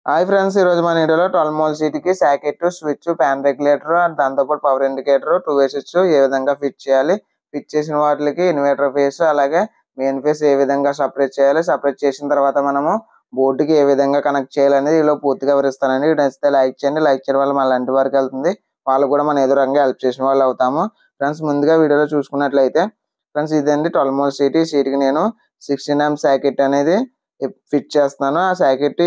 Hi friends, ఈరోజు మన వీడియోలో 12 మోల్ సీట్కి సాకెట్, స్విచ్, ఫ్యాన్ రెగ్యులేటర్, దాంతోపాటు పవర్ ఇండికేటర్, 2 వే స్విచ్ ఏ విధంగా ఫిట్ చేయాలి, ఫిట్ చేసిన వాటికి ఇన్వర్టర్ ఫేస్ అలాగే మెయిన్ ఫేస్ ఏ విధంగా సపరేట్ చేయాలి, సపరేట్ చేసిన తర్వాత మనము బోర్డుకి ఏ విధంగా కనెక్ట్ చేయాలనేది ఇలా పూర్తిగా వివరిస్తానండి. నచ్చితే లైక్ చేయండి. లైక్ చేయడం వల్ల మన ఇంటి వరకు వెళ్తుంది, వాళ్ళు కూడా మన ఎదురంగా హెల్ప్ చేసిన వాళ్ళు అవుతాము. ఫ్రెండ్స్, ముందుగా వీడియోలో చూసుకున్నట్లయితే ఫ్రెండ్స్ ఇదండి 12 మోల్ సీట్. ఈ సీట్కి నేను 16 సాకెట్ అనేది ఫిట్ చేస్తున్నాను. ఆ సాకెట్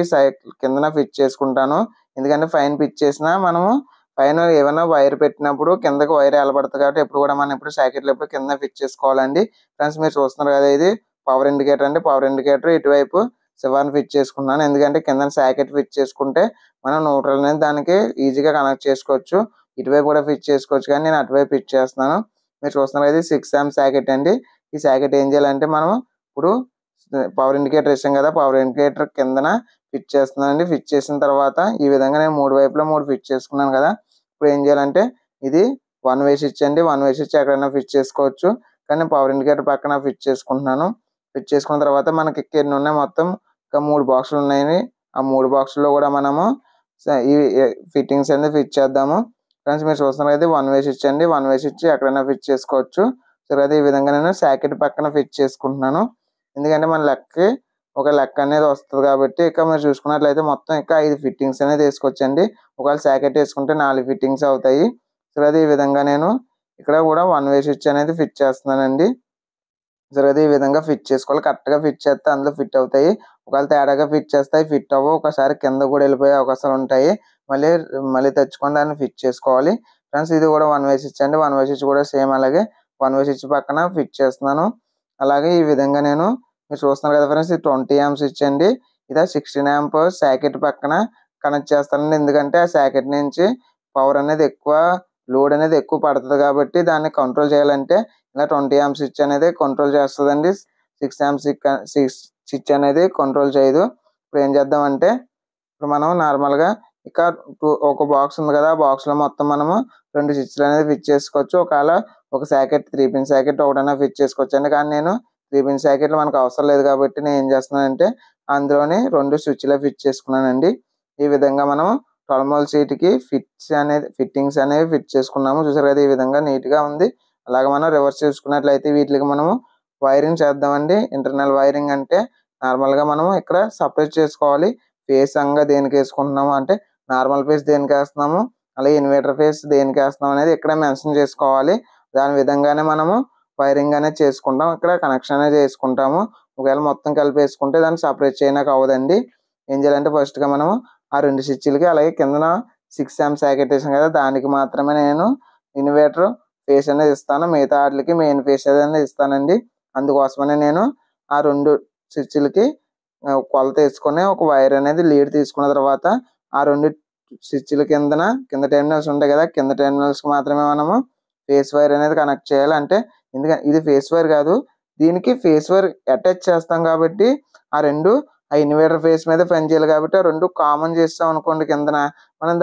కిందన ఫిట్ చేసుకుంటాను. ఎందుకంటే పైన ఫిట్ చేసినా మనము పైన ఏమైనా వైర్ పెట్టినప్పుడు కిందకి వైర్ ఏలబడుతుంది కాబట్టి ఎప్పుడు కూడా మనం సాకెట్లు ఎప్పుడు కింద ఫిట్ చేసుకోవాలండి. ఫ్రెండ్స్, మీరు చూస్తున్నారు కదా, ఇది పవర్ ఇండికేటర్ అండి. పవర్ ఇండికేటర్ ఇటువైపు శివాన్ని ఫిట్ చేసుకున్నాను. ఎందుకంటే కింద సాకెట్ ఫిట్ చేసుకుంటే మనం న్యూట్రల్ అనేది దానికి ఈజీగా కనెక్ట్ చేసుకోవచ్చు. ఇటువైపు కూడా ఫిట్ చేసుకోవచ్చు, కానీ నేను అటువైపు ఫిట్ చేస్తున్నాను. మీరు చూస్తున్నారు కదా, 6 amp సాకెట్ అండి. ఈ సాకెట్ ఏం చేయాలంటే మనం ఇప్పుడు పవర్ ఇండికేటర్ ఇస్తాం కదా, పవర్ ఇండికేటర్ కిందన ఫిట్ చేస్తున్నానండి. ఫిట్ చేసిన తర్వాత ఈ విధంగా నేను 3 వైపులా 3 ఫిట్ చేసుకున్నాను కదా. ఇప్పుడు ఏం చేయాలంటే ఇది 1 వే స్విచ్ అండి. 1 వే స్విచ్ ఎక్కడైనా ఫిట్ చేసుకోవచ్చు, కానీ పవర్ ఇండికేటర్ పక్కన ఫిట్ చేసుకుంటున్నాను. ఫిట్ చేసుకున్న తర్వాత మనకి ఎన్ని ఉన్నాయి, మొత్తం ఇంకా 3 బాక్సులు ఉన్నాయి. ఆ 3 బాక్సుల్లో కూడా మనము ఈ ఫిట్టింగ్స్ అనేది ఫిట్ చేద్దాము. ఫ్రెండ్స్, మీరు చూస్తున్నారు కదా, 1 వే స్విచ్ అండి. 1 వే స్విచ్ ఎక్కడైనా ఫిట్ చేసుకోవచ్చు. సరే, అదే ఈ విధంగా నేను సాకెట్ పక్కన ఫిట్ చేసుకుంటున్నాను. ఎందుకంటే మన లెక్కకి ఒక లెక్క అనేది వస్తుంది కాబట్టి. ఇక మీరు చూసుకున్నట్లయితే మొత్తం ఇంకా 5 ఫిట్టింగ్స్ అనేది వేసుకోవచ్చండి. ఒకవేళ సాకెట్ వేసుకుంటే 4 ఫిట్టింగ్స్ అవుతాయి. సరే, అదే ఈ విధంగా నేను ఇక్కడ కూడా 1 వే స్విచ్ అనేది ఫిట్ చేస్తున్నానండి. సరే, అదే ఈ విధంగా ఫిట్ చేసుకోవాలి. కరెక్ట్గా ఫిట్ చేస్తే అందులో ఫిట్ అవుతాయి. ఒకవేళ తేడాగా ఫిట్ చేస్తే ఫిట్ అవ్వవు. ఒకసారి కింద కూడా వెళ్ళిపోయే అవకాశాలు ఉంటాయి. మళ్ళీ మళ్ళీ తెచ్చుకొని దాన్ని ఫిట్ చేసుకోవాలి. ఫ్రెండ్స్, ఇది కూడా 1 వే స్విచ్ అండి. 1 వే స్విచ్ కూడా సేమ్ అలాగే 1 వే స్విచ్ పక్కన ఫిట్ చేస్తున్నాను. అలాగే ఈ విధంగా నేను మీరు చూస్తున్నారు కదా ఫ్రెండ్స్, ఇది 20 amp స్విచ్ అండి. ఇదే 16 amp సాకెట్ పక్కన కనెక్ట్ చేస్తానండి. ఎందుకంటే ఆ సాకెట్ నుంచి పవర్ అనేది ఎక్కువ, లోడ్ అనేది ఎక్కువ పడుతుంది కాబట్టి దాన్ని కంట్రోల్ చేయాలంటే ఇలా 20 amp స్విచ్ అనేది కంట్రోల్ చేస్తుందండి. 6 amp స్విచ్ అనేది కంట్రోల్ చేయదు. ఇప్పుడు ఏం చేద్దామంటే ఇప్పుడు మనం నార్మల్గా ఇక ఒక బాక్స్ ఉంది కదా, ఆ బాక్స్లో మొత్తం మనము 2 స్విచ్లు అనేది ఫిట్ చేసుకోవచ్చు. ఒకవేళ ఒక సాకెట్ 3 పిన్ సాకెట్ ఒకటైనా ఫిట్ చేసుకోవచ్చు అండి. కానీ నేను 3 పిన్ సాకెట్లు మనకు అవసరం లేదు కాబట్టి నేను ఏం చేస్తున్నానంటే అందులోని 2 స్విచ్లే ఫిట్ చేసుకున్నానండి. ఈ విధంగా మనం 12 మోల్ సీట్కి ఫిట్టింగ్స్ అనేవి ఫిట్ చేసుకున్నాము. చూసారు కదా, ఈ విధంగా నీట్గా ఉంది. అలాగే మనం రివర్స్ చూసుకున్నట్లయితే వీటికి మనము వైరింగ్ చేద్దామండి. ఇంటర్నల్ వైరింగ్ అంటే నార్మల్గా మనం ఇక్కడ సపరేట్ చేసుకోవాలి. ఫేస్ అంగా దేనికి వేసుకుంటున్నాము అంటే నార్మల్ ఫేస్ దేనికి వేస్తున్నాము, అలాగే ఇన్వర్టర్ ఫేస్ దేనికి వేస్తున్నాం అనేది ఇక్కడ మెన్షన్ చేసుకోవాలి. దాని విధంగానే మనము వైరింగ్ అనేది చేసుకుంటాం, ఇక్కడ కనెక్షన్ అనేది చేసుకుంటాము. ఒకవేళ మొత్తం కలిపి వేసుకుంటే దాన్ని సపరేట్ చేయడానికి అవ్వదండి. ఏం చేయాలంటే ఫస్ట్గా మనము ఆ 2 స్విచ్లకి అలాగే కిందన 6 amp సాకెట్ వేసాం కదా, దానికి మాత్రమే నేను ఇన్వర్టర్ ఫేస్ అనేది ఇస్తాను. మిగతా వాటికి మెయిన్ ఫేస్ అనేది ఇస్తానండి. అందుకోసమనే నేను ఆ 2 స్విచ్లకి కొలత వేసుకొని ఒక వైర్ అనేది లీడ్ తీసుకున్న తర్వాత ఆ 2 స్విచ్ల కింద టెర్మినల్స్ ఉంటాయి కదా, కింద టెర్మినల్స్కి మాత్రమే మనము ఫేస్ వైర్ అనేది కనెక్ట్ చేయాలి. అంటే ఎందుకంటే ఇది ఫేస్ వైర్ కాదు, దీనికి ఫేస్ వైర్ అటాచ్ చేస్తాం కాబట్టి ఆ 2 ఆ ఇన్వర్టర్ ఫేస్ మీద పనిచేయాలి కాబట్టి ఆ 2 కామన్ చేస్తాం అనుకోండి కిందన,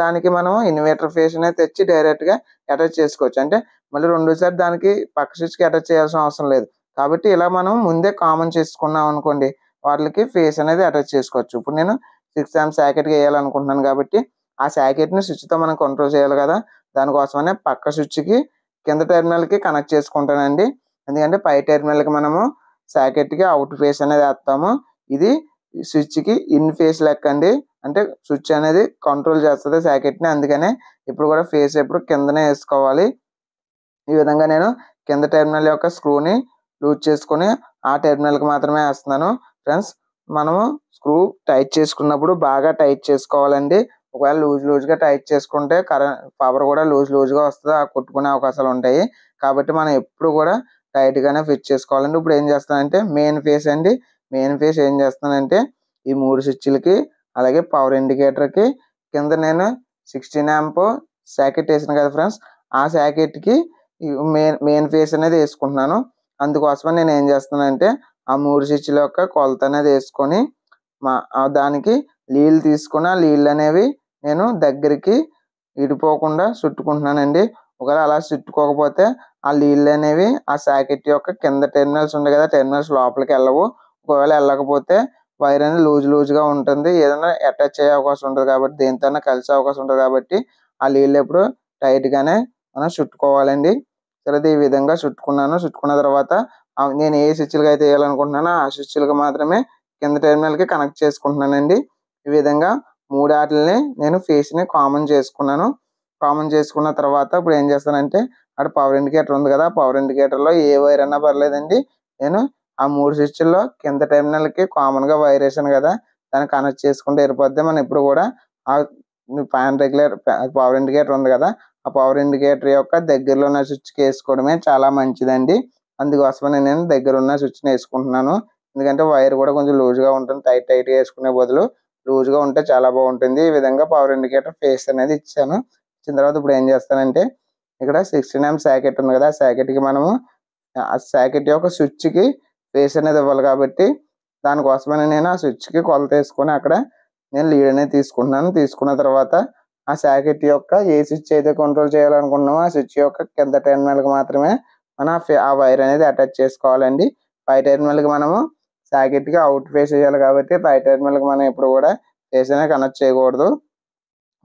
దానికి మనం ఇన్వర్టర్ ఫేస్ అనేది తెచ్చి డైరెక్ట్గా అటాచ్ చేసుకోవచ్చు. అంటే మళ్ళీ రెండోసారి దానికి పక్క స్విచ్కి అటాచ్ చేయాల్సిన అవసరం లేదు. కాబట్టి ఇలా మనం ముందే కామన్ చేసుకున్నాం అనుకోండి, వాటికి ఫేస్ అనేది అటాచ్ చేసుకోవచ్చు. ఇప్పుడు నేను 6 amp సాకెట్కి వేయాలనుకుంటున్నాను కాబట్టి ఆ సాకెట్ని స్విచ్తో మనం కంట్రోల్ చేయాలి కదా, దానికోసమనే పక్క స్విచ్కి కింద టెర్మినల్కి కనెక్ట్ చేసుకుంటానండి. ఎందుకంటే పై టెర్మినల్కి మనము సాకెట్కి అవుట్ ఫేస్ అనేది వేస్తాము. ఇది స్విచ్కి ఇన్ ఫేస్ లెక్క అండి. అంటే స్విచ్ అనేది కంట్రోల్ చేస్తుంది సాకెట్ని. అందుకనే ఇప్పుడు కూడా ఫేస్ ఎప్పుడు కిందనే వేసుకోవాలి. ఈ విధంగా నేను కింద టెర్మినల్ యొక్క స్క్రూని లూజ్ చేసుకొని ఆ టెర్మినల్కి మాత్రమే వేస్తున్నాను. ఫ్రెండ్స్, మనము స్క్రూ టైట్ చేసుకున్నప్పుడు బాగా టైట్ చేసుకోవాలండి. ఒకవేళ లూజ్గా టైట్ చేసుకుంటే పవర్ కూడా లూజ్గా వస్తుంది, కొట్టుకునే అవకాశాలు ఉంటాయి. కాబట్టి మనం ఎప్పుడు కూడా టైట్గానే ఫిట్ చేసుకోవాలండి. ఇప్పుడు ఏం చేస్తానంటే మెయిన్ ఫేస్ అండి. మెయిన్ ఫేస్ ఏం చేస్తానంటే ఈ 3 స్విచ్లకి అలాగే పవర్ ఇండికేటర్కి కింద నేను 16 amp సాకెట్ వేసాను కదా ఫ్రెండ్స్, ఆ సాకెట్కి మెయిన్ ఫేస్ అనేది వేసుకుంటున్నాను. అందుకోసమని నేను ఏం చేస్తున్నానంటే ఆ 3 స్విచ్ల యొక్క కొలత అనేది వేసుకొని దానికి లీళ్ళు తీసుకుని ఆ లీళ్ళు అనేవి నేను దగ్గరికి ఇడిపోకుండా చుట్టుకుంటున్నానండి. ఒకవేళ అలా చుట్టుకోకపోతే ఆ లీళ్ళు అనేవి ఆ సాకెట్ యొక్క కింద టెర్మినల్స్ ఉంటాయి కదా, టెర్మినల్స్ లోపలికి వెళ్ళవు. ఒకవేళ వెళ్ళకపోతే వైర్ అనేది లూజ్గా ఉంటుంది. ఏదైనా అటాచ్ అయ్యే అవకాశం ఉంటుంది కాబట్టి దేనితోనైనా కలిసే అవకాశం ఉంటుంది కాబట్టి ఆ లీడ్లు ఎప్పుడు టైట్‌గానే మనం చుట్టుకోవాలండి. తర్వాత ఈ విధంగా చుట్టుకున్నాను. చుట్టుకున్న తర్వాత నేను ఏ స్విచ్‌లకి అయితే ఎయాలనుకుంటున్నానో ఆ స్విచ్‌లకి మాత్రమే కింద టెర్మినల్‌కి కనెక్ట్ చేసుకుంటున్నానండి. ఈ విధంగా 3 ఆటిల్ని నేను ఫేస్‌ని కామన్ చేసుకున్నాను. కామన్ చేసుకున్న తర్వాత ఇప్పుడు ఏం చేస్తానంటే అక్కడ పవర్ ఇండికేటర్ ఉంది కదా! పవర్ ఇండికేటర్‌లో ఏ వైర్ అన్నా పర్లేదండి. నేను ఆ 3 స్విచ్‌ల్లో కింద టెర్మినల్‌కి కామన్‌గా వైర్ ఏసాను కదా! దాన్ని కనెక్ట్ చేసుకుంటే సరిపోద్ది. మనం ఎప్పుడు కూడా ఫ్యాన్ రెగ్యులేటర్ పవర్ ఇండికేటర్ ఉంది కదా! ఆ పవర్ ఇండికేటర్ యొక్క దగ్గరలో ఉన్న స్విచ్‌కి ఏసుకోవడమే చాలా మంచిదండి. అందుకోసమని నేను దగ్గరున్న స్విచ్‌ని ఏసుకుంటున్నాను. ఎందుకంటే వైర్ కూడా కొంచెం లూజ్‌గా ఉంటుంది. టైట్‌గా ఏసుకునే బదులు లూజ్‌గా ఉంటే చాలా బాగుంటుంది. ఈ విధంగా పవర్ ఇండికేటర్ ఫేస్ అనేది ఇచ్చాను. ఇచ్చిన తర్వాత ఇప్పుడు ఏం చేస్తానంటే ఇక్కడ 16 ఆంప్ సాకెట్ ఉంది కదా! ఆ సాకెట్‌కి మనము ఆ సాకెట్ యొక్క స్విచ్‌కి ఫేస్ అనేది ఇవ్వాలి కాబట్టి దానికోసమని నేను ఆ స్విచ్‌కి కొలతేసుకొని అక్కడ నేను లీడ్ అనేది తీసుకుంటున్నాను. తీసుకున్న తర్వాత ఆ సాకెట్ యొక్క ఏ స్విచ్ అయితే కంట్రోల్ చేయాలనుకుంటున్నామో ఆ స్విచ్ యొక్క కింద టెర్మినల్‌కి మాత్రమే మనం ఆ వైర్ అనేది అటాచ్ చేసుకోవాలండి. పై టెర్మినల్‌కి మనము సాకెట్‌కి అవుట్ ఫేస్ ఎయ్యాలి కాబట్టి పై టెర్మినల్‌కి మనం ఎప్పుడు కూడా ఫేస్ అనేది కనెక్ట్ చేయకూడదు.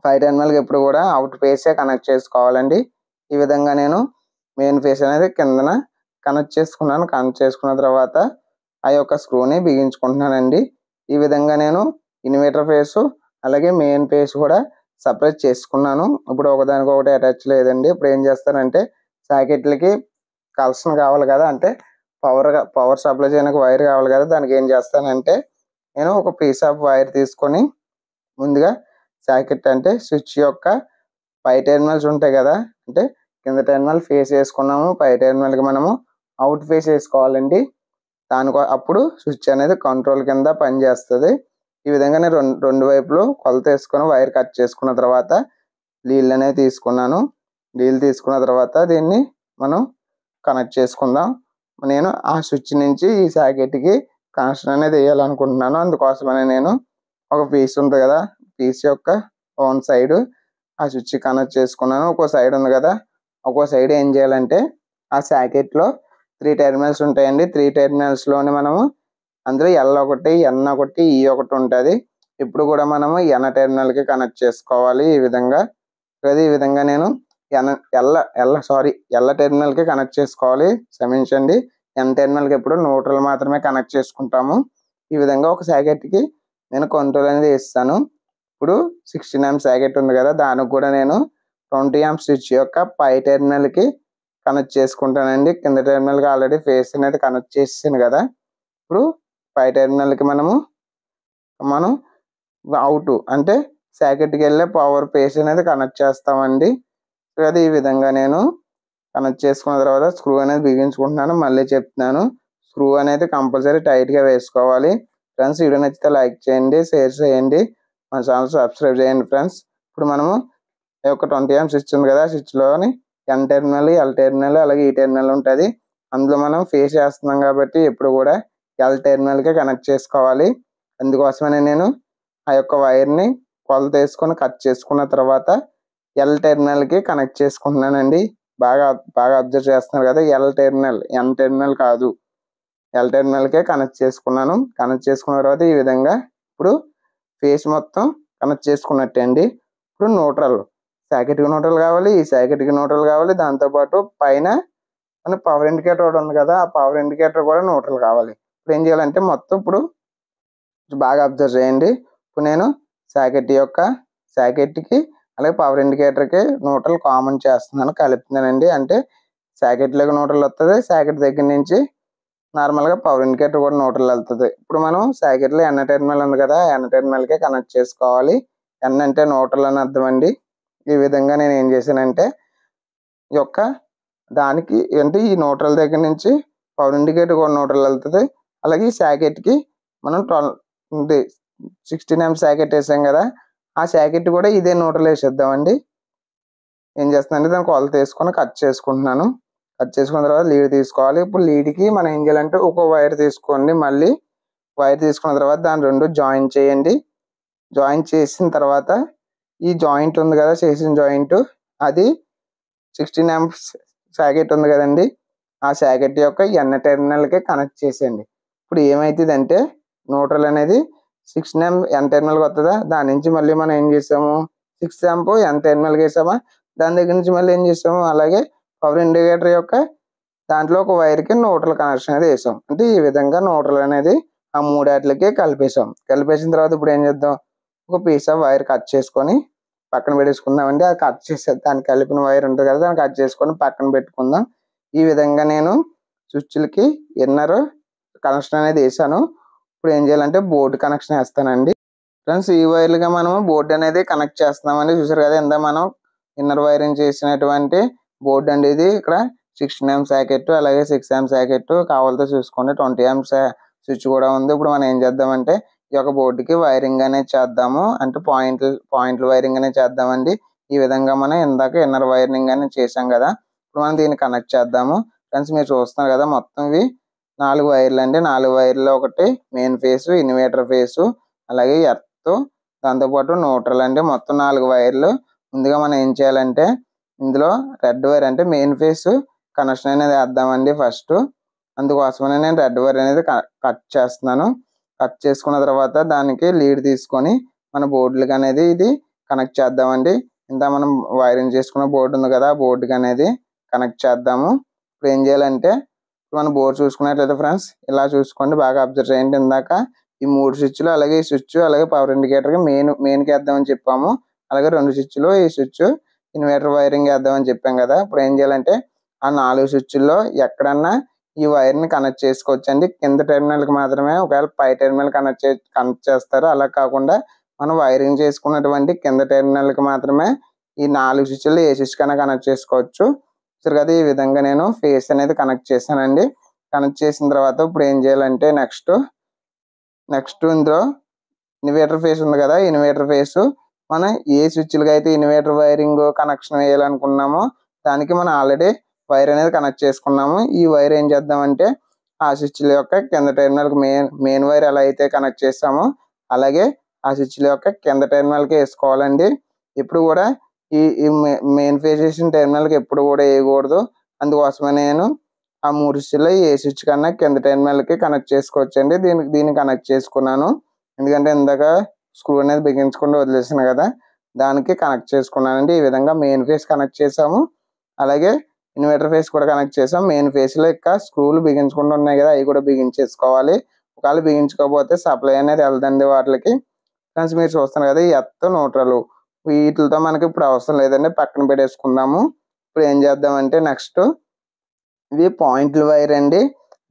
పై టెర్మినల్‌కి ఎప్పుడు కూడా అవుట్ ఫేసే కనెక్ట్ చేసుకోవాలండి. ఈ విధంగా నేను మెయిన్ ఫేస్ అనేది కిందన కనెక్ట్ చేసుకున్నాను. కనెక్ట్ చేసుకున్న తర్వాత ఆ యొక్క స్క్రూని బిగించుకుంటున్నానండి. ఈ విధంగా నేను ఇన్వర్టర్ ఫేసు అలాగే మెయిన్ ఫేస్ కూడా సెపరేట్ చేసుకున్నాను. ఇప్పుడు ఒకదానికొకటి అటాచ్ లేదండి. ఇప్పుడు ఏం చేస్తానంటే సాకెట్‌లకి కనెక్షన్ కావాలి కదా! అంటే పవర్ సప్లై చేయడానికి వైర్ కావాలి కదా! దానికి ఏం చేస్తానంటే నేను ఒక పీస్ ఆఫ్ వైర్ తీసుకొని ముందుగా సాకెట్ అంటే స్విచ్ యొక్క పై టెర్మినల్స్ ఉంటాయి కదా! అంటే కింద టెర్మినల్ ఫేస్ ఏసుకున్నాము. పై టెర్మినల్‌కి మనము అవుట్ ఫేస్ ఏసుకోవాలండి. అప్పుడు స్విచ్ అనేది కంట్రోల్ కింద పనిచేస్తది. ఈ విధంగా నేను రెండు వైపులు కొలతేసుకొని వైర్ కట్ చేసుకున్న తర్వాత లీడ్‌లనేవి తీసుకున్నాను. లీడ్లు తీసుకున్న తర్వాత దీన్ని మనం కనెక్ట్ చేసుకుందాం. నేను ఆ స్విచ్ నుంచి ఈ సాకెట్‌కి కనెక్షన్ అనేది ఎయ్యాలనుకుంటున్నాను. అందుకోసమని నేను ఒక పీస్ ఉంది కదా! పీస్ యొక్క వన్ సైడు ఆ స్విచ్‌కి కనెక్ట్ చేసుకున్నాను. ఒక్కో సైడ్ ఉంది కదా! ఒక్కో సైడ్ ఏం చేయాలంటే ఆ సాకెట్‌లో 3 టెర్మినల్స్ ఉంటాయండి. 3 టెర్మినల్స్‌లోని మనము అందులో ఎల్ ఒకటి, ఎన్ ఒకటి, ఈ ఒకటి ఉంటది. ఇప్పుడు కూడా మనము ఎన్ టెర్మినల్‌కి కనెక్ట్ చేసుకోవాలి ఈ విధంగా. ఈ విధంగా నేను N L L sorry L టెర్మినల్‌కి కనెక్ట్ చేసుకోవాలి. క్షమించండి. ఎన్ టెర్మినల్‌కి ఎప్పుడు న్యూట్రల్ మాత్రమే కనెక్ట్ చేసుకుంటాము. ఈ విధంగా ఒక సాకెట్‌కి నేను కంట్రోల్ అనేది ఇస్తాను. ఇప్పుడు 16 ఆంప్ సాకెట్ ఉంది కదా! దానికి కూడా నేను 20 ఆంప్ స్విచ్ యొక్క పై టెర్మినల్‌కి కనెక్ట్ చేసుకుంటానండి. కింద టెర్మినల్‌కి ఆల్రెడీ ఫేస్ అనేది కనెక్ట్ చేసేసాను కదా! ఇప్పుడు పై టెర్మినల్‌కి మనం అవుట్ అంటే సాకెట్‌కెళ్ళే పవర్ ఫేస్ అనేది కనెక్ట్ చేస్తామండి. అది ఈ విధంగా నేను కనెక్ట్ చేసుకున్న తర్వాత స్క్రూ అనేది బిగించుకుంటున్నాను. మళ్ళీ చెప్తున్నాను. స్క్రూ అనేది కంపల్సరీ టైట్‌గా వేసుకోవాలి. ఫ్రెండ్స్ వీడియో నచ్చితే లైక్ చేయండి, షేర్ చేయండి. మన ఛానల్ సబ్స్క్రైబ్ చేయండి ఫ్రెండ్స్. ఇప్పుడు మనము ఈ యొక్క 20 ఆంప్ స్విచ్ ఉంది కదా! స్విచ్‌లోని ఎన్ టెర్మినల్, ఎల్ టెర్మినల్ అలాగే ఈ టెర్మినల్ ఉంటది. అందులో మనం ఫేస్ చేస్తున్నాం కాబట్టి ఎప్పుడు కూడా ఎల్ టెర్మినల్‌కే కనెక్ట్ చేసుకోవాలి. అందుకోసమని నేను ఆ యొక్క వైర్‌ని కొలతేసుకొని కట్ చేసుకున్న తర్వాత ఎల్ టెర్మినల్‌కి కనెక్ట్ చేసుకుంటున్నానండి. బాగా అబ్జర్వ్ చేస్తున్నారు కదా! ఎల్ టెర్మినల్, ఎన్ టెర్మినల్ కాదు. ఎల్ టెర్మినల్‌కే కనెక్ట్ చేసుకున్నాను. కనెక్ట్ చేసుకున్న తర్వాత ఈ విధంగా ఇప్పుడు ఫేస్ మొత్తం కనెక్ట్ చేసుకున్నట్టే అండి. ఇప్పుడు న్యూట్రల్ సాకెట్‌కి న్యూట్రల్ కావాలి. ఈ సాకెట్‌కి న్యూట్రల్ కావాలి. దాంతో పాటు పైన మన పవర్ ఇండికేటర్ ఒకటి ఉంది కదా! ఆ పవర్ ఇండికేటర్ కూడా న్యూట్రల్ కావాలి. ఇప్పుడు ఏం చేయాలంటే మొత్తం ఇప్పుడు బాగా అబ్జర్వ్ చేయండి. ఇప్పుడు నేను సాకెట్‌కి అలాగే పవర్ ఇండికేటర్‌కి న్యూట్రల్ కామన్ చేస్తున్నాను. కలుపుతున్నానండి. అంటే సాకెట్‌లోకి న్యూట్రల్ వస్తది. సాకెట్ దగ్గర నుంచి నార్మల్‌గా పవర్ ఇండికేటర్ కూడా న్యూట్రల్ వెళ్తది. ఇప్పుడు మనం సాకెట్‌లో ఎన్ టెర్మినల్ ఉంది కదా! ఎన్ టెర్మినల్‌కే కనెక్ట్ చేసుకోవాలి. ఎన్ అంటే న్యూట్రల్ అని అర్థం అండి. ఈ విధంగా నేను ఏం చేశానంటే ఈ యొక్క దానికి అంటే ఈ న్యూట్రల్ దగ్గర నుంచి పవర్ ఇండికేటర్ కూడా న్యూట్రల్ వెళ్తది. అలాగే ఈ సాకెట్‌కి మనం 16 ఆంప్ సాకెట్ ఏసాం కదా! ఆ సాకెట్ కూడా ఇదే న్యూట్రల్ ఏసేద్దామండి. ఏం చేస్తున్నానంటే దాన్ని కొలత తీసుకొని కట్ చేసుకుంటున్నాను. కట్ చేసుకున్న తర్వాత లీడ్ తీసుకోవాలి. ఇప్పుడు లీడ్‌కి మనం ఏం చేయాలంటే ఒక వైర్ తీసుకోండి. మళ్ళీ వైర్ తీసుకున్న తర్వాత దాన్ని 2 జాయిన్ చేయండి. జాయిన్ చేసిన తర్వాత ఈ జాయింట్ ఉంది కదా! చేసిన జాయింట్ అది 16 ఆంప్స్ సాకెట్ ఉంది కదండీ! ఆ సాకెట్ యొక్క ఎన్ టెర్మినల్‌కి కనెక్ట్ చేసేయండి. ఇప్పుడు ఏమైతదంటే న్యూట్రల్ అనేది 6 N టెర్మినల్కి వస్తుందా, దాని నుంచి మళ్ళీ మనం ఏం చేసాము 6 amp N టెర్మినల్కి వేసామా, దాని దగ్గర నుంచి మళ్ళీ ఏం చేసాము అలాగే పవర్ ఇండికేటర్ యొక్క దాంట్లో ఒక వైర్కి న్యూట్రల్ కనెక్షన్ అనేది వేసాం. అంటే ఈ విధంగా న్యూట్రల్ అనేది ఆ మూడాట్లకి కలిపేసాం. కలిపేసిన తర్వాత ఇప్పుడు ఏం చేద్దాం, ఒక పీస్ ఆఫ్ వైర్ కట్ చేసుకొని పక్కన పెట్టేసుకుందామండి. అది కట్ చేసే దానికి కలిపిన వైర్ ఉంటుంది కదా, దాన్ని కట్ చేసుకొని పక్కన పెట్టుకుందాం. ఈ విధంగా నేను స్విచ్లకి ఇన్నర్ కనెక్షన్ అనేది వేసాను. ఇప్పుడు ఏం చేయాలంటే బోర్డు కనెక్షన్ వేస్తానండి. ఫ్రెండ్స్ ఈ వైర్లుగా మనం బోర్డు అనేది కనెక్ట్ చేస్తున్నామండి. చూసారు కదా, ఇందా మనం ఇన్నర్ వైరింగ్ చేసినటువంటి బోర్డు అండి ఇది. ఇక్కడ 16 amp సాకెట్ అలాగే 6 amp సాకెట్ కావాలితో చూసుకోండి. 20 amp స్విచ్ కూడా ఉంది. ఇప్పుడు మనం ఏం చేద్దామంటే ఈ యొక్క బోర్డుకి వైరింగ్ అనేది చేద్దాము. అంటే పాయింట్లు వైరింగ్ అనేది చేద్దామండి. ఈ విధంగా మనం ఇందాక ఇన్నర్ వైరింగ్ అనేది చేసాం కదా, ఇప్పుడు మనం దీన్ని కనెక్ట్ చేద్దాము. ఫ్రెండ్స్ మీరు చూస్తున్నారు కదా, మొత్తం ఇవి 4 వైర్లు అండి. 4 వైర్లు ఒకటి మెయిన్ ఫేస్, ఇన్వర్టర్ ఫేస్, అలాగే ఎర్త్, దాంతోపాటు న్యూట్రల్ అండి. మొత్తం 4 వైర్లు. ముందుగా మనం ఏం చేయాలంటే ఇందులో రెడ్ వైర్ అంటే మెయిన్ ఫేస్ కనెక్షన్ అనేది వేద్దామండి ఫస్ట్. అందుకోసమనే నేను రెడ్ వైర్ అనేది కట్ చేస్తున్నాను. కట్ చేసుకున్న తర్వాత దానికి లీడ్ తీసుకొని మన బోర్డులకి అనేది ఇది కనెక్ట్ చేద్దామండి. ఇంత మనం వైరింగ్ చేసుకున్న బోర్డు ఉంది కదా, ఆ బోర్డుకి అనేది కనెక్ట్ చేద్దాము. ఇప్పుడు ఏం చేయాలంటే మన బోర్డు చూసుకున్నట్లయితే ఫ్రెండ్స్ ఇలా చూసుకోండి, బాగా అబ్జర్వ్ చేయండి. ఇందాక ఈ 3 స్విచ్లు అలాగే ఈ స్విచ్ అలాగే పవర్ ఇండికేటర్కి మెయిన్కి వేద్దామని చెప్పాము. అలాగే 2 స్విచ్లు ఈ స్విచ్ ఇన్వర్టర్ వైరింగ్ వేద్దామని చెప్పాం కదా. ఇప్పుడు ఏం చేయాలంటే ఆ 4 స్విచ్ల్లో ఎక్కడన్నా ఈ వైర్ని కనెక్ట్ చేసుకోవచ్చండి. కింద టెర్మినల్కి మాత్రమే ఒకవేళ పై టెర్మినల్ కనెక్ట్ చేస్తారు. అలా కాకుండా మనం వైరింగ్ చేసుకున్నటువంటి కింద టెర్మినల్కి మాత్రమే ఈ 4 స్విచ్లు ఏ స్విచ్ కన్నా కనెక్ట్ చేసుకోవచ్చు. సరే కదా, ఈ విధంగా నేను ఫేస్ అనేది కనెక్ట్ చేశానండి. కనెక్ట్ చేసిన తర్వాత ఇప్పుడు ఏం చేయాలంటే నెక్స్ట్ ఇందులో ఇన్వర్టర్ ఫేస్ ఉంది కదా, ఇన్వర్టర్ ఫేస్ మనం ఏ స్విచ్లకి అయితే ఇన్వర్టర్ వైరింగ్ కనెక్షన్ వేయాలనుకున్నామో దానికి మనం ఆల్రెడీ వైర్ అనేది కనెక్ట్ చేసుకున్నాము. ఈ వైర్ ఏం చేద్దామంటే ఆ స్విచ్ల యొక్క కింద టెర్మినల్కి మెయిన్ వైర్ ఎలా అయితే కనెక్ట్ చేస్తామో అలాగే ఆ స్విచ్ల యొక్క కింద టెర్మినల్కి వేసుకోవాలండి. ఇప్పుడు కూడా ఈ మెయిన్ ఫేస్ చేసిన టెర్మినల్కి ఎప్పుడు కూడా వేయకూడదు. అందుకోసమే నేను ఆ 3 స్విచ్లో ఏ స్విచ్ కన్నా కింద టెర్మినల్కి కనెక్ట్ చేసుకోవచ్చండి. దీన్ని కనెక్ట్ చేసుకున్నాను. ఎందుకంటే ఇందాక స్క్రూ అనేది బిగించకుండా వదిలేసాను కదా, దానికి కనెక్ట్ చేసుకున్నానండి. ఈ విధంగా మెయిన్ ఫేస్ కనెక్ట్ చేసాము, అలాగే ఇన్వర్టర్ ఫేస్ కూడా కనెక్ట్ చేసాం. మెయిన్ ఫేస్లో ఇంకా స్క్రూలు బిగించకుండా ఉన్నాయి కదా, అవి కూడా బిగించేసుకోవాలి. ఒకవేళ బిగించుకోకపోతే సప్లై అనేది వెళ్దండి వాటికి. ఫ్రెండ్స్ మీరు చూస్తున్నారు కదా, ఈ ఎర్త్ న్యూట్రల్ వీటితో మనకి ఇప్పుడు అవసరం లేదండి, పక్కన పెట్టేసుకుందాము. ఇప్పుడు ఏం చేద్దామంటే నెక్స్ట్ ఇవి పాయింట్ల వైర్ అండి.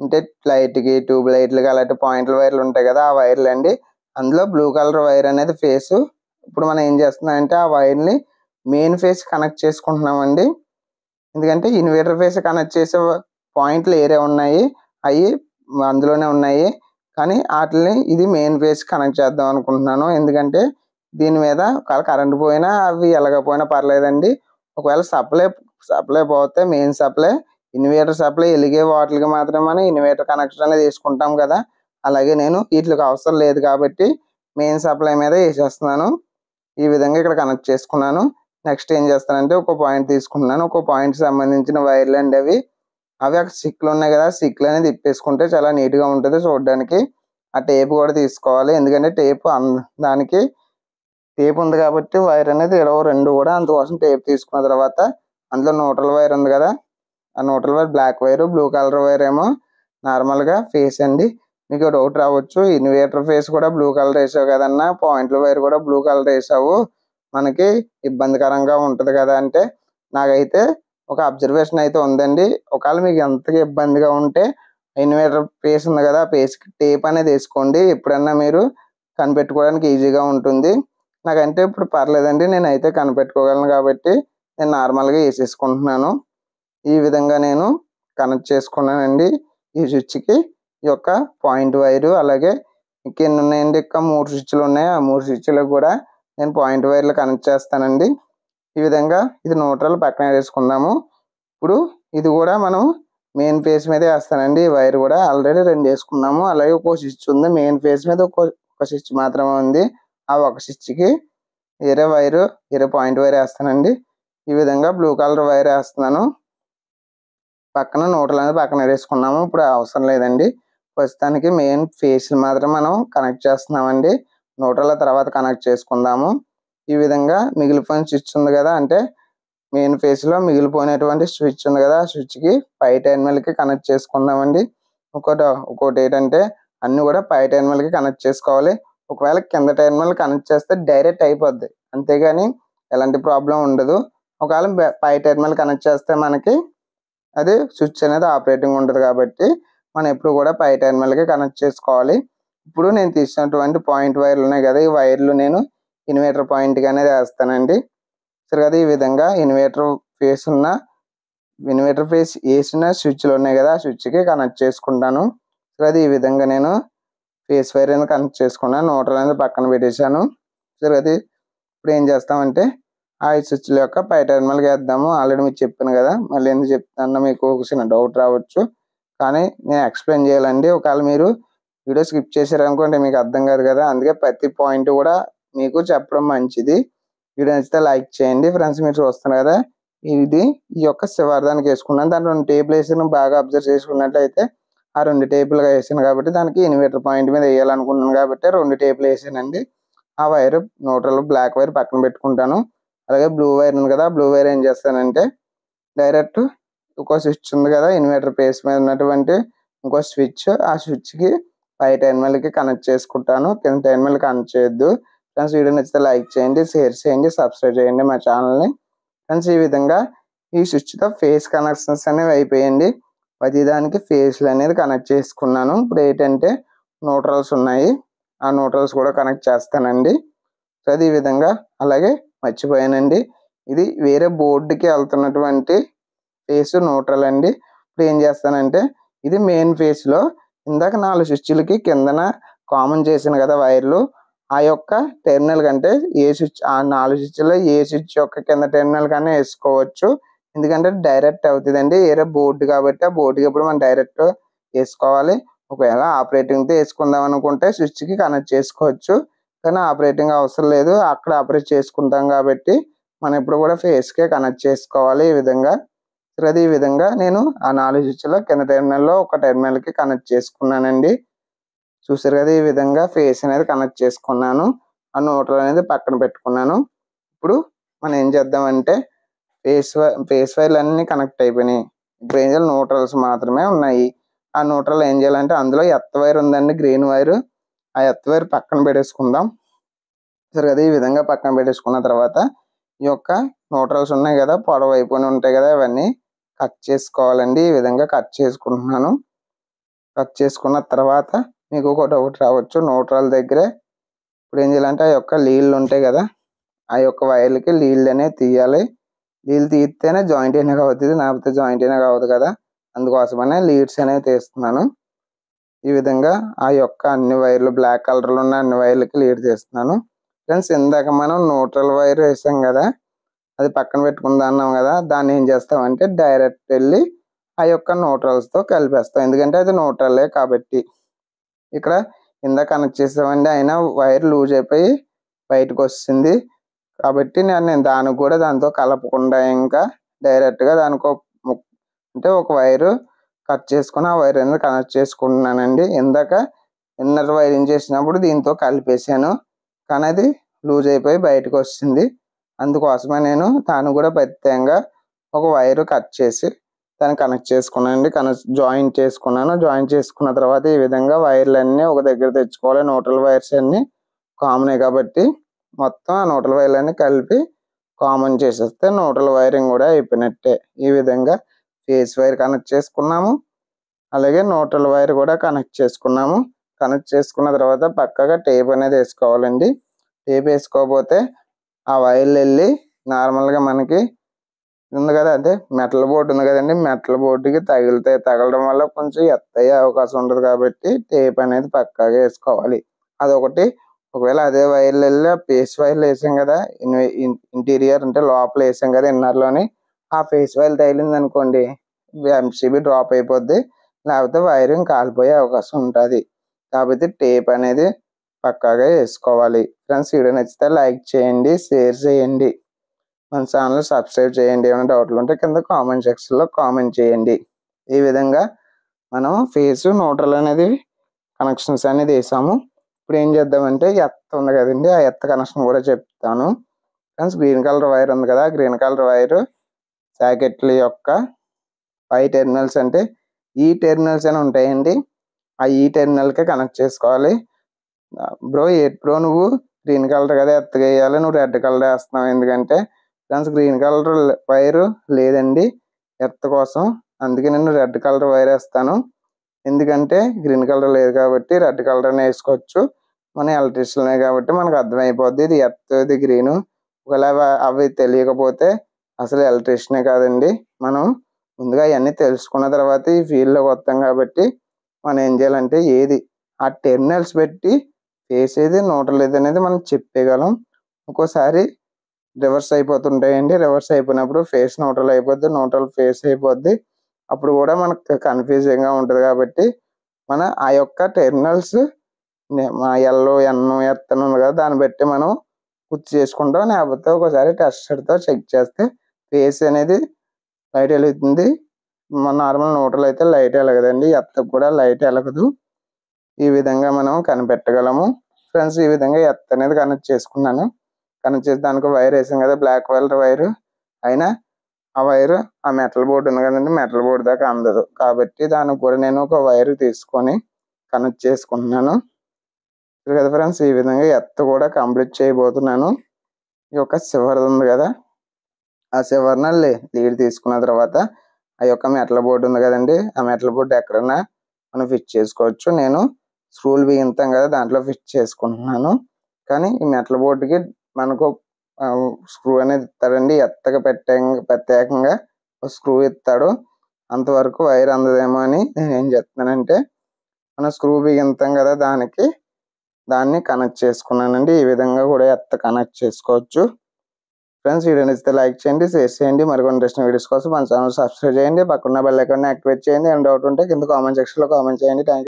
అంటే లైట్కి ట్యూబ్ లైట్లకి అలాంటి పాయింట్ల వైర్లు ఉంటాయి కదా, ఆ వైర్లు అండి. అందులో బ్లూ కలర్ వైర్ అనేది ఫేస్. ఇప్పుడు మనం ఏం చేస్తున్నామంటే ఆ వైర్ని మెయిన్ ఫేస్ కనెక్ట్ చేసుకుంటున్నామండి. ఎందుకంటే ఇన్వర్టర్ ఫేస్ కనెక్ట్ చేసే పాయింట్లు ఏరే ఉన్నాయి, అవి అందులోనే ఉన్నాయి. కానీ వాటిని ఇది మెయిన్ ఫేస్ కనెక్ట్ చేద్దాం అనుకుంటున్నాను. ఎందుకంటే దీని మీద ఒకవేళ కరెంట్ పోయినా అవి ఎలాగపోయినా పర్లేదండి. ఒకవేళ సప్లై పోతే మెయిన్ సప్లై ఇన్వర్టర్ సప్లై వెలిగే వాటికి మాత్రమే మనం ఇన్వర్టర్ కనెక్షన్ అనేది వేసుకుంటాం కదా, అలాగే నేను వీటికి అవసరం లేదు కాబట్టి మెయిన్ సప్లై మీద వేసేస్తున్నాను. ఈ విధంగా ఇక్కడ కనెక్ట్ చేసుకున్నాను. నెక్స్ట్ ఏం చేస్తానంటే ఒక పాయింట్ తీసుకుంటున్నాను. ఒక పాయింట్ సంబంధించిన వైర్లు అండి అవి అక్కడ సిక్లు ఉన్నాయి కదా, సిక్లు అనేది తిప్పేసుకుంటే చాలా నీట్గా ఉంటుంది చూడడానికి. ఆ టేప్ కూడా తీసుకోవాలి, ఎందుకంటే దానికి టేప్ ఉంది కాబట్టి వైర్ అనేది ఇడవ రెండు కూడా. అందుకోసం టేప్ తీసుకున్న తర్వాత అందులో న్యూట్రల్ వైర్ ఉంది కదా, ఆ neutral wire black wire, blue colour wire ఏమో నార్మల్గా ఫేస్ అండి. మీకు డౌట్ రావచ్చు, ఇన్వర్టర్ ఫేస్ కూడా బ్లూ కలర్ వేసావు కదన్నా, పాయింట్ల వైర్ కూడా బ్లూ కలర్ వేసావు, మనకి ఇబ్బందికరంగా ఉంటుంది కదా అంటే, నాకైతే ఒక అబ్జర్వేషన్ అయితే ఉందండి. ఒకవేళ మీకు ఎంతగా ఇబ్బందిగా ఉంటే ఇన్వర్టర్ ఫేస్ ఉంది కదా, ఆ ఫేస్కి టేప్ అనేది వేసుకోండి. ఎప్పుడన్నా మీరు కనిపెట్టుకోవడానికి ఈజీగా ఉంటుంది. నాకంటే ఇప్పుడు పర్లేదండి, నేనైతే కనిపెట్టుకోగలను కాబట్టి నేను నార్మల్గా వేసేసుకుంటున్నాను. ఈ విధంగా నేను కనెక్ట్ చేసుకున్నానండి ఈ స్విచ్కి. ఈ యొక్క పాయింట్ వైరు అలాగే ఇంకెన్ని ఉన్నాయండి, ఇంకా 3 స్విచ్లు ఉన్నాయి. ఆ 3 స్విచ్లకు కూడా నేను పాయింట్ వైర్లు కనెక్ట్ చేస్తానండి. ఈ విధంగా ఇది న్యూట్రల్ పక్కన వేసుకుందాము. ఇప్పుడు ఇది కూడా మనం మెయిన్ ఫేస్ మీద వేస్తానండి. ఈ వైర్ కూడా ఆల్రెడీ 2 వేసుకున్నాము. అలాగే ఒక స్విచ్ ఉంది మెయిన్ ఫేస్ మీద, ఒక స్విచ్ మాత్రమే ఉంది. ఆ ఒక స్విచ్కి వేరే పాయింట్ వైర్ వేస్తానండి. ఈ విధంగా బ్లూ కలర్ వైర్ వేస్తున్నాను. పక్కన న్యూట్రల్ అనేది పక్కన వేసుకున్నాము. ఇప్పుడు అవసరం లేదండి. ప్రస్తుతానికి మెయిన్ ఫేస్ మాత్రం మనం కనెక్ట్ చేస్తున్నామండి. న్యూట్రల్ తర్వాత కనెక్ట్ చేసుకుందాము. ఈ విధంగా మిగిలిపోయిన స్విచ్ ఉంది కదా, అంటే మెయిన్ ఫేస్లో మిగిలిపోయినటువంటి స్విచ్ ఉంది కదా, ఆ స్విచ్కి పై టెర్మినల్కి కనెక్ట్ చేసుకుందామండి. ఇంకోటి ఏంటంటే అన్ని కూడా పై టెర్మినల్కి కనెక్ట్ చేసుకోవాలి. ఒకవేళ కింద టెర్మినల్ కనెక్ట్ చేస్తే డైరెక్ట్ అయిపోద్ది, అంతేగాని ఎలాంటి ప్రాబ్లం ఉండదు. ఒకవేళ పై టెర్మినల్ కనెక్ట్ చేస్తే మనకి అది స్విచ్ అనేది ఆపరేటింగ్ ఉంటుంది కాబట్టి మనం ఎప్పుడు కూడా పై టెర్మినల్కి కనెక్ట్ చేసుకోవాలి. ఇప్పుడు నేను తీసినటువంటి పాయింట్ వైర్లు ఉన్నాయి కదా, ఈ వైర్లు నేను ఇన్వర్టర్ పాయింట్కి అనేది వేస్తానండి. సరే కదా, ఈ విధంగా ఇన్వర్టర్ ఫేస్ వేసిన స్విచ్లు ఉన్నాయి కదా, ఆ స్విచ్కి కనెక్ట్ చేసుకుంటాను. సరే అది ఈ విధంగా నేను ఫేస్ వైర్ అనేది కనెక్ట్ చేసుకున్నాను. న్యూట్రల్ అనేది పక్కన పెట్టేశాను. సరే అది ఇప్పుడు ఏం చేస్తామంటే ఆ స్విచ్ల యొక్క పై టెర్మినల్కి వేద్దాము. ఆల్రెడీ మీకు చెప్పాను కదా, మళ్ళీ ఎందుకు చెప్తాను మీకు ఒక చిన్న డౌట్ రావచ్చు, కానీ నేను ఎక్స్ప్లెయిన్ చేయాలండి. ఒకవేళ మీరు వీడియో స్కిప్ చేశారనుకోండి మీకు అర్థం కాదు కదా, అందుకే ప్రతి పాయింట్ కూడా మీకు చెప్పడం మంచిది. వీడియో నచ్చితే లైక్ చేయండి. ఫ్రెండ్స్ మీరు చూస్తున్నారు కదా, ఈ యొక్క శివార్థానికి వేసుకున్నాను. దాని 2 టేపులు వేసాను. బాగా అబ్జర్వ్ చేసుకున్నట్లయితే ఆ 2 టేపులుగా వేసాను కాబట్టి దానికి ఇన్వర్టర్ పాయింట్ మీద వేయాలనుకుంటున్నాను కాబట్టి 2 టేపులు వేసానండి. ఆ వైర్ న్యూట్రల్ బ్లాక్ వైర్ పక్కన పెట్టుకుంటాను. అలాగే బ్లూ వైర్ ఉంది కదా, బ్లూ వైర్ ఏం చేస్తానంటే డైరెక్ట్ ఇంకో స్విచ్ ఉంది కదా, ఇన్వర్టర్ ఫేస్ మీద ఉన్నటువంటి ఇంకో స్విచ్, ఆ స్విచ్కి పై టెర్మినల్కి కనెక్ట్ చేసుకుంటాను. కింద టెర్మినల్ కనెక్ట్ చేయొద్దు. ఫ్రెండ్స్ వీడియో నచ్చితే లైక్ చేయండి, షేర్ చేయండి, సబ్స్క్రైబ్ చేయండి మా ఛానల్ని. ఫ్రెండ్స్ ఈ విధంగా ఈ స్విచ్తో ఫేస్ కనెక్షన్స్ అనేవి అయిపోయండి. ప్రతిదానికి ఫేస్లు అనేది కనెక్ట్ చేసుకున్నాను. ఇప్పుడు ఏంటంటే న్యూట్రల్స్ ఉన్నాయి, ఆ న్యూట్రల్స్ కూడా కనెక్ట్ చేస్తానండి. సో అది ఈ విధంగా. అలాగే మర్చిపోయానండి, ఇది వేరే బోర్డుకి వెళ్తున్నటువంటి ఫేస్ న్యూట్రల్ అండి. ఇప్పుడు ఏం చేస్తానంటే ఇది మెయిన్ ఫేస్లో ఇందాక 4 స్విచ్లకి కిందన కామన్ చేశాను కదా వైర్లు, ఆ యొక్క టెర్మినల్ కంటే ఏ స్విచ్ ఆ 4 స్విచ్లో ఏ స్విచ్ యొక్క కింద టెర్మినల్ కన్నా వేసుకోవచ్చు. ఎందుకంటే డైరెక్ట్ అవుతుందండి, వేరే బోర్డు కాబట్టి ఆ బోర్డుకి ఇప్పుడు మనం డైరెక్ట్ వేసుకోవాలి. ఒకవేళ ఆపరేటింగ్తో వేసుకుందాం అనుకుంటే స్విచ్కి కనెక్ట్ చేసుకోవచ్చు, కానీ ఆపరేటింగ్ అవసరం లేదు, అక్కడ ఆపరేట్ చేసుకుంటాం కాబట్టి మనం ఇప్పుడు కూడా ఫేస్కే కనెక్ట్ చేసుకోవాలి. ఈ విధంగా సరే ఈ విధంగా నేను ఆ 4 స్విచ్లో కింద టెర్మినల్లో ఒక టెర్మినల్కి కనెక్ట్ చేసుకున్నానండి. చూసారు కదా, ఈ విధంగా ఫేస్ అనేది కనెక్ట్ చేసుకున్నాను. ఆ న్యూట్రల్ అనేది పక్కన పెట్టుకున్నాను. ఇప్పుడు మనం ఏం చేద్దామంటే ఫేస్ వైర్లు అన్నీ కనెక్ట్ అయిపోయినాయి. ఇప్పుడు ఏం చేయాలి, న్యూట్రల్స్ మాత్రమే ఉన్నాయి. ఆ న్యూట్రల్ ఏం చేయాలంటే అందులో ఎర్త్ వైర్ ఉందండి, గ్రీన్ వైర్, ఆ ఎర్త్ వైర్ పక్కన పెట్టేసుకుందాం. సరే కదా, ఈ విధంగా పక్కన పెట్టేసుకున్న తర్వాత ఈ యొక్క న్యూట్రల్స్ ఉన్నాయి కదా, పొడవు అయిపోయి ఉంటాయి కదా, ఇవన్నీ కట్ చేసుకోవాలండి. ఈ విధంగా కట్ చేసుకుంటున్నాను. కట్ చేసుకున్న తర్వాత మీకు ఒక డౌట్ రావచ్చు, న్యూట్రల్ దగ్గరే ఇప్పుడు ఏం చేయాలంటే ఆ యొక్క లీళ్ళు ఉంటాయి కదా, ఆ యొక్క వైర్లకి లీళ్ళు అనేవి తీయాలి. లీళ్ళు తీస్తేనే జాయింట్ అయినా అవుతుంది, లేకపోతే జాయింట్ అయినా కావద్దు కదా, అందుకోసమనే లీడ్స్ అనేవి తీస్తున్నాను. ఈ విధంగా ఆ యొక్క అన్ని వైర్లు బ్లాక్ కలర్లో ఉన్న అన్ని వైర్లకి లీడ్ తీస్తున్నాను. ఫ్రెండ్స్ ఇందాక మనం న్యూట్రల్ వైర్ వేసాం కదా, అది పక్కన పెట్టుకుందాం అన్నాం కదా, దాన్ని ఏం చేస్తామంటే డైరెక్ట్ వెళ్ళి ఆ యొక్క న్యూట్రల్స్తో కలిపేస్తాం, ఎందుకంటే అది న్యూట్రలే కాబట్టి. ఇక్కడ ఇందాక కనెక్ట్ చేసామండి, అయినా వైర్ లూజ్ అయిపోయి బయటకు వస్తుంది కాబట్టి నేను దానికి కూడా దాంతో కలపకుండా ఇంకా డైరెక్ట్గా దానికి అంటే ఒక వైరు కట్ చేసుకుని ఆ వైర్ అనేది కనెక్ట్ చేసుకుంటున్నానండి. ఇందాక ఇన్నర్ వైరింగ్ చేసినప్పుడు దీంతో కలిపేసాను, కానీ అది లూజ్ అయిపోయి బయటకు వస్తుంది. అందుకోసమే నేను దాన్ని కూడా ప్రత్యేకంగా ఒక వైరు కట్ చేసి దాన్ని కనెక్ట్ చేసుకున్నానండి. జాయింట్ చేసుకున్నాను. జాయింట్ చేసుకున్న తర్వాత ఈ విధంగా వైర్లు అన్నీ ఒక దగ్గర తెచ్చుకోవాలి. న్యూట్రల్ వైర్స్ అన్నీ కామనే కాబట్టి మొత్తం ఆ న్యూట్రల్ వైర్లు అన్నీ కలిపి కామన్ చేసేస్తే న్యూట్రల్ వైరింగ్ కూడా అయిపోయినట్టే. ఈ విధంగా ఫేస్ వైర్ కనెక్ట్ చేసుకున్నాము, అలాగే న్యూట్రల్ వైర్ కూడా కనెక్ట్ చేసుకున్నాము. కనెక్ట్ చేసుకున్న తర్వాత పక్కగా టేప్ అనేది వేసుకోవాలండి. టేప్ వేసుకోకపోతే ఆ వైర్లు వెళ్ళి నార్మల్గా మనకి ఉంది కదా, అంటే మెటల్ బోర్డు ఉంది కదండి, మెటల్ బోర్డుకి తగలడం వల్ల కొంచెం ఎత్తయ్యే అవకాశం ఉంటుంది కాబట్టి టేప్ అనేది పక్కాగా వేసుకోవాలి. అదొకటి. ఒకవేళ అదే వైర్లు వెళ్ళి ఫేస్ వైర్లు వేసాం కదా, ఇంటీరియర్ అంటే లోపల వేసాం కదా ఇన్నర్లోని, ఆ ఫేస్ వైర్ తగిలింది అనుకోండి ఎంసీబీ డ్రాప్ అయిపోద్ది, లేకపోతే వైరింగ్ కాలిపోయే అవకాశం ఉంటుంది. కాబట్టి టేప్ అనేది పక్కాగా వేసుకోవాలి. ఫ్రెండ్స్ వీడియో నచ్చితే లైక్ చేయండి, షేర్ చేయండి, మన ఛానల్ సబ్స్క్రైబ్ చేయండి. ఏమైనా డౌట్లు ఉంటే కింద కామెంట్ సెక్షన్లో కామెంట్ చేయండి. ఈ విధంగా మనం ఫేస్ న్యూట్రల్ అనేది కనెక్షన్స్ అనేది వేసాము. ఇప్పుడు ఏం చేద్దామంటే ఎత్త ఉంది కదండి, ఆ ఎత్త కనెక్షన్ కూడా చెప్తాను ఫ్రెండ్స్. గ్రీన్ కలర్ వైర్ ఉంది కదా, గ్రీన్ కలర్ వైర్ సాకెట్ల యొక్క పై టెర్మినల్స్ అంటే ఈ టెర్మినల్స్ అని ఉంటాయండి, ఆ ఈ టెర్మినల్కే కనెక్ట్ చేసుకోవాలి. బ్రో నువ్వు గ్రీన్ కలర్ కదా ఎత్తగా వేయాలి, నువ్వు రెడ్ కలర్ వేస్తున్నావు ఎందుకంటే ఫ్రెండ్స్ గ్రీన్ కలర్ వైర్ లేదండి ఎర్త్ కోసం, అందుకే నేను రెడ్ కలర్ వైర్ వేస్తాను. ఎందుకంటే గ్రీన్ కలర్ లేదు కాబట్టి రెడ్ కలర్ అని వేసుకోవచ్చు. మన ఎలక్ట్రీషియన్ కాబట్టి మనకు అర్థమైపోద్ది ఇది ఎర్త్ ఇది గ్రీన్. ఒకవేళ అవి తెలియకపోతే అసలు ఎలక్ట్రీషియనే కాదండి. మనం ముందుగా అవన్నీ తెలుసుకున్న తర్వాత ఈ ఫీల్డ్లోకి వస్తాం కాబట్టి మనం ఏం చేయాలంటే ఏది ఆ టెర్మినల్స్ పెట్టి ఫేస్ ఏది న్యూట్రల్ ఏది అనేది మనం చెప్పగలం. ఒక్కోసారి రివర్స్ అయిపోతుంటాయండి, రివర్స్ అయిపోయినప్పుడు ఫేస్ న్యూట్రల్ అయిపోద్ది, న్యూట్రల్ ఫేస్ అయిపోద్ది, అప్పుడు కూడా మనకు కన్ఫ్యూజింగ్గా ఉంటుంది. కాబట్టి మన ఆ యొక్క టెర్మినల్స్ ఎల్లో ఎన్ ఎర్త్ అని ఉంది కదా దాన్ని బట్టి మనం గుర్తు చేసుకుంటాం. లేకపోతే ఒకసారి టెస్టర్తో చెక్ చేస్తే ఫేస్ అనేది లైట్ వెలుగుతుంది. మన నార్మల్ న్యూట్రల్ అయితే లైట్ వెలగదండి, ఎర్త్ కూడా లైట్ వెలగదు. ఈ విధంగా మనం కనిపెట్టగలము ఫ్రెండ్స్. ఈ విధంగా ఎర్త్ అనేది కనెక్ట్ చేసుకున్నాను. కనెక్ట్ చేసి దానికి వైర్ వేసాం కదా బ్లాక్ కలర్ వైర్, అయినా ఆ వైర్ ఆ మెటల్ బోర్డు ఉంది కదండి, మెటల్ బోర్డు దాకా అందదు కాబట్టి దానికి కూడా నేను ఒక వైర్ తీసుకొని కనెక్ట్ చేసుకుంటున్నాను కదా ఫ్రెండ్స్. ఈ విధంగా ఎర్త్ కూడా కంప్లీట్ చేయబోతున్నాను. ఈ యొక్క సివర్ ఉంది కదా, ఆ సివర్న లీడ్ తీసుకున్న తర్వాత ఆ యొక్క మెటల్ బోర్డు ఉంది కదండి, ఆ మెటల్ బోర్డు ఎక్కడన్నా మనం ఫిట్ చేసుకోవచ్చు. నేను స్క్రూలు బిగింతాం కదా దాంట్లో ఫిట్ చేసుకుంటున్నాను. కానీ ఈ మెటల్ బోర్డుకి మనకు స్క్రూ అనేది ఇస్తాడండి, ఎత్తగా ప్రత్యేకంగా స్క్రూ ఇస్తాడు. అంతవరకు వైర్ అందదేమో అని నేను ఏం చెప్తున్నానంటే మనం స్క్రూ బిగింతాం కదా దాన్ని కనెక్ట్ చేసుకున్నానండి. ఈ విధంగా కూడా ఎత్త కనెక్ట్ చేసుకోవచ్చు ఫ్రెండ్స్. వీడియో నచ్చితే లైక్ చేయండి, షేర్ చేయండి. మరికొన్ని ఇంట్రెస్టింగ్ వీడియోస్ కోసం మన ఛానల్ సబ్స్క్రైబ్ చేయండి, పక్కన బెల్ ఐకాన్ యాక్టివేట్ చేయండి. ఏమైనా డౌట్ ఉంటే కింద కామెంట్ సెక్షన్లో కామెంట్ చేయండి. Thank you.